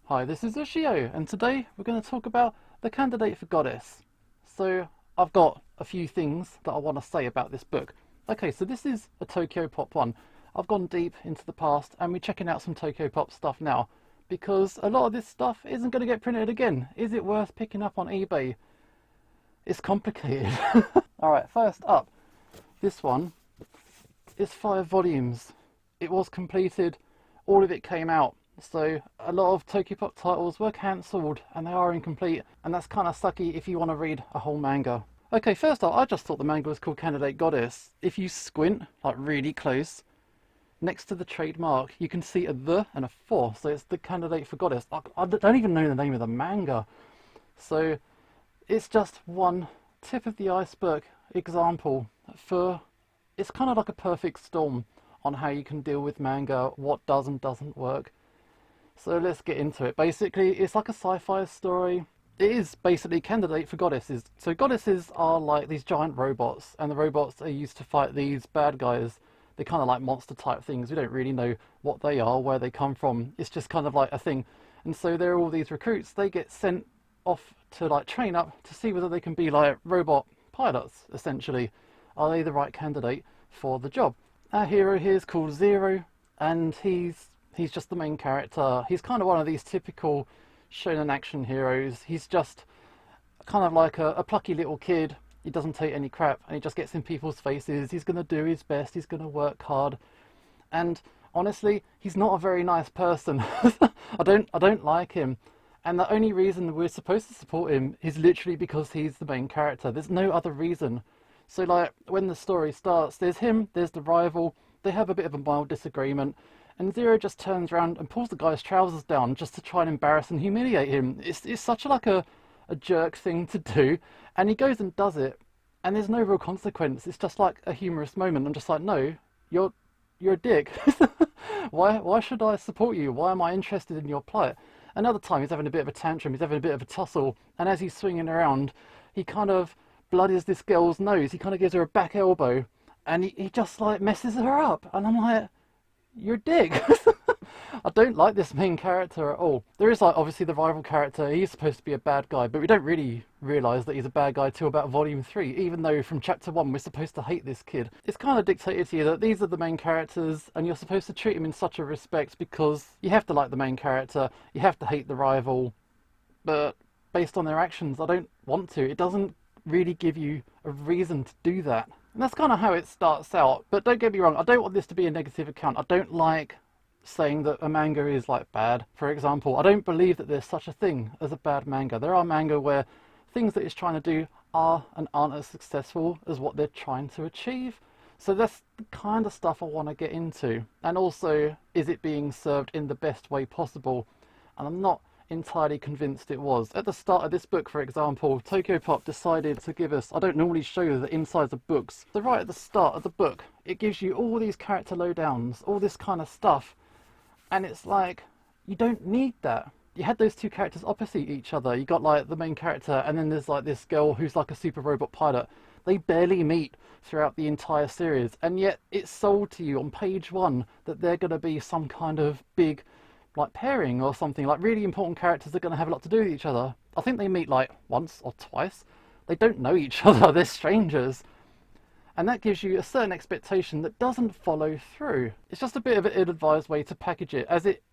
Hi, this is Ushio, and today we're going to talk about The Candidate for Goddess. So, I've got a few things that I want to say about this book. Okay, so this is a Tokyopop one. I've gone deep into the past and we're checking out some Tokyopop stuff now because a lot of this stuff isn't going to get printed again. Is it worth picking up on eBay? It's complicated. Alright, first up, this one is 5 volumes. It was completed, all of it came out. So a lot of Tokyopop titles were cancelled and they are incomplete, and that's kind of sucky if you want to read a whole manga. Okay, first off, I just thought the manga was called Candidate Goddess. If you squint, like really close, next to the trademark, you can see a the and a for, so it's the Candidate for Goddess. I don't even know the name of the manga. So it's just one tip of the iceberg example for, it's kind of like a perfect storm on how you can deal with manga, what does and doesn't work. So let's get into it. Basically, it's like a sci-fi story. It is basically Candidate for Goddesses. So goddesses are like these giant robots, and the robots are used to fight these bad guys. They're kind of like monster type things. We don't really know what they are, where they come from. It's just kind of like a thing. And so there are all these recruits. They get sent off to like train up to see whether they can be like robot pilots, essentially. Are they the right candidate for the job? Our hero here is called Zero, and he's just the main character. He's kind of one of these typical shonen action heroes. He's just kind of like a plucky little kid. He doesn't take any crap and he just gets in people's faces. He's going to do his best. He's going to work hard. And honestly, he's not a very nice person. I don't like him. And the only reason we're supposed to support him is literally because he's the main character. There's no other reason. So like when the story starts, there's him, there's the rival. They have a bit of a mild disagreement. And Zero just turns around and pulls the guy's trousers down just to try and embarrass and humiliate him. It's such like a jerk thing to do. And he goes and does it. And there's no real consequence. It's just like a humorous moment. I'm just like, no, you're a dick. Why should I support you? Why am I interested in your plight? Another time he's having a bit of a tantrum. He's having a bit of a tussle. And as he's swinging around, he kind of bloodies this girl's nose. He kind of gives her a back elbow. And he just like messes her up. And I'm like, you're a dick. I don't like this main character at all. There is like obviously the rival character. He's supposed to be a bad guy, but we don't really realise that he's a bad guy till about volume 3, even though from chapter 1 we're supposed to hate this kid. It's kind of dictated to you that these are the main characters and you're supposed to treat him in such a respect because you have to like the main character, you have to hate the rival, but based on their actions I don't want to. It doesn't really give you a reason to do that. And that's kind of how it starts out, but don't get me wrong, I don't want this to be a negative account. I don't like saying that a manga is like bad. For example, I don't believe that there's such a thing as a bad manga. There are manga where things that it's trying to do are and aren't as successful as what they're trying to achieve. So that's the kind of stuff I want to get into. And also, is it being served in the best way possible? And I'm not entirely convinced it was. At the start of this book, for example, Tokyopop decided to give us, I don't normally show the insides of books, so right at the start of the book it gives you all these character lowdowns, all this kind of stuff, and it's like, you don't need that. You had those two characters opposite each other. You got like the main character and then there's like this girl who's like a super robot pilot. They barely meet throughout the entire series, and yet it's sold to you on page 1 that they're going to be some kind of big like pairing or something, like really important characters are going to have a lot to do with each other. I think they meet like once or twice. They don't know each other, they're strangers. And that gives you a certain expectation that doesn't follow through. It's just a bit of an ill-advised way to package it,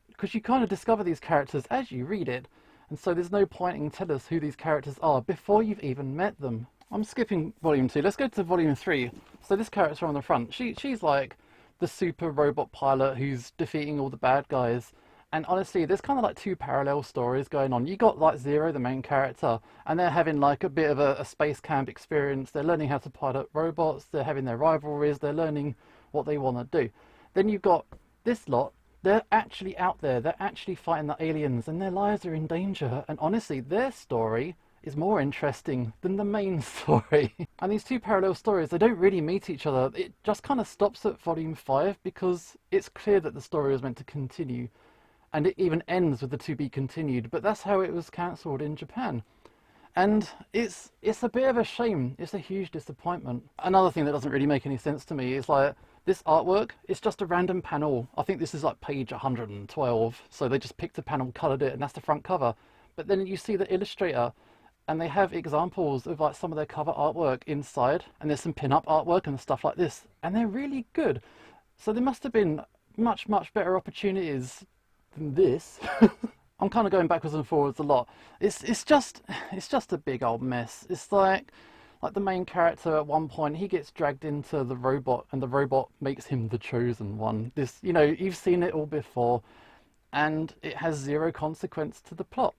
because you kind of discover these characters as you read it. And so there's no point in telling us who these characters are before you've even met them. I'm skipping volume 2, let's go to volume 3. So this character on the front, she's like the super robot pilot who's defeating all the bad guys. And honestly, there's kind of like 2 parallel stories going on. You got like Zero, the main character, and they're having like a bit of a space camp experience. They're learning how to pilot robots, they're having their rivalries, they're learning what they want to do. Then you've got this lot, they're actually out there, they're actually fighting the aliens, and their lives are in danger. And honestly, their story is more interesting than the main story. And these 2 parallel stories, they don't really meet each other. It just kind of stops at volume 5 because it's clear that the story was meant to continue. And it even ends with the to be continued, but that's how it was cancelled in Japan. And it's a bit of a shame. It's a huge disappointment. Another thing that doesn't really make any sense to me is like this artwork. It's just a random panel. I think this is like page 112. So they just picked a panel, coloured it, and that's the front cover. But then you see the illustrator, and they have examples of like some of their cover artwork inside, and there's some pin-up artwork and stuff like this, and they're really good. So there must have been much better opportunities than this. I'm kind of going backwards and forwards a lot. It's just a big old mess. It's like the main character at one point, he gets dragged into the robot, and the robot makes him the chosen one. This, you know, you've seen it all before, and it has zero consequence to the plot.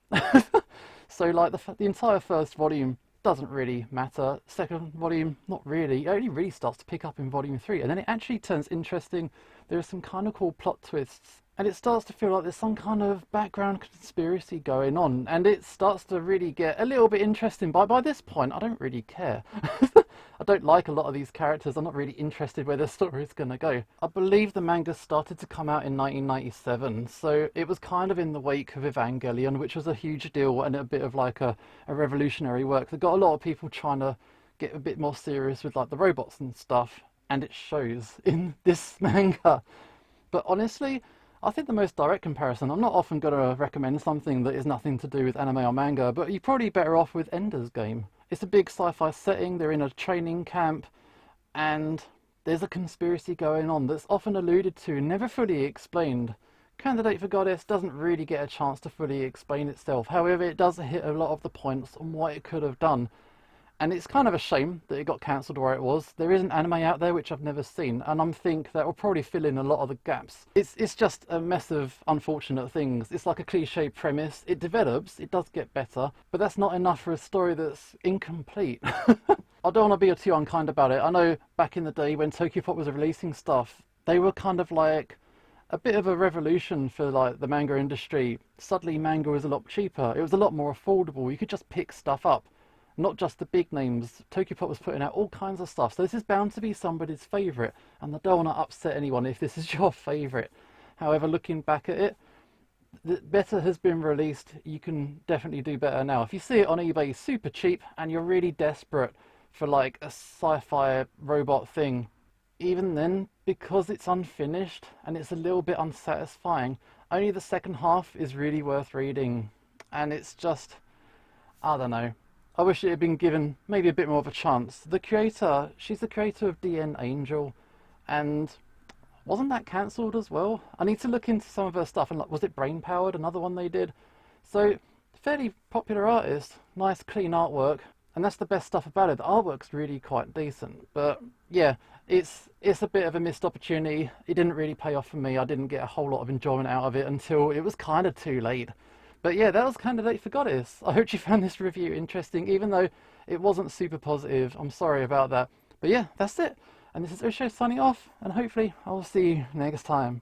So like the entire first volume doesn't really matter. Second volume, not really. It only really starts to pick up in volume 3, and then it actually turns interesting. There are some kind of cool plot twists, and it starts to feel like there's some kind of background conspiracy going on, and it starts to really get a little bit interesting. By this point, I don't really care. I don't like a lot of these characters. I'm not really interested where their story is going to go. I believe the manga started to come out in 1997, so it was kind of in the wake of Evangelion, which was a huge deal and a bit of like a revolutionary work that got a lot of people trying to get a bit more serious with like the robots and stuff, and it shows in this manga. But honestly, I think the most direct comparison, I'm not often going to recommend something that is nothing to do with anime or manga, but you're probably better off with Ender's Game. It's a big sci-fi setting, they're in a training camp, and there's a conspiracy going on that's often alluded to, never fully explained. Candidate for Goddess doesn't really get a chance to fully explain itself, however it does hit a lot of the points on what it could have done. And it's kind of a shame that it got cancelled where it was. There is an anime out there which I've never seen, and I think that will probably fill in a lot of the gaps. It's just a mess of unfortunate things. It's like a cliche premise. It develops, it does get better, but that's not enough for a story that's incomplete. I don't want to be too unkind about it. I know back in the day when Tokyopop was releasing stuff, they were kind of like a bit of a revolution for like the manga industry. Suddenly manga was a lot cheaper. It was a lot more affordable. You could just pick stuff up. Not just the big names. Tokyopop was putting out all kinds of stuff, so this is bound to be somebody's favourite, and I don't want to upset anyone if this is your favourite. However, looking back at it, better has been released. You can definitely do better now. If you see it on eBay super cheap and you're really desperate for like a sci-fi robot thing, even then, because it's unfinished and it's a little bit unsatisfying, only the second half is really worth reading, and it's just, I don't know. I wish it had been given maybe a bit more of a chance. The creator, she's the creator of DN Angel, and wasn't that cancelled as well? I need to look into some of her stuff, and like, was it Brain Powered, another one they did? So, fairly popular artist, nice clean artwork, and that's the best stuff about it. The artwork's really quite decent, but yeah, it's a bit of a missed opportunity. It didn't really pay off for me. I didn't get a whole lot of enjoyment out of it until it was kind of too late. But yeah, that was Candidate for Goddess. I hope you found this review interesting, even though it wasn't super positive. I'm sorry about that. But yeah, that's it. And this is Osho signing off, and hopefully I'll see you next time.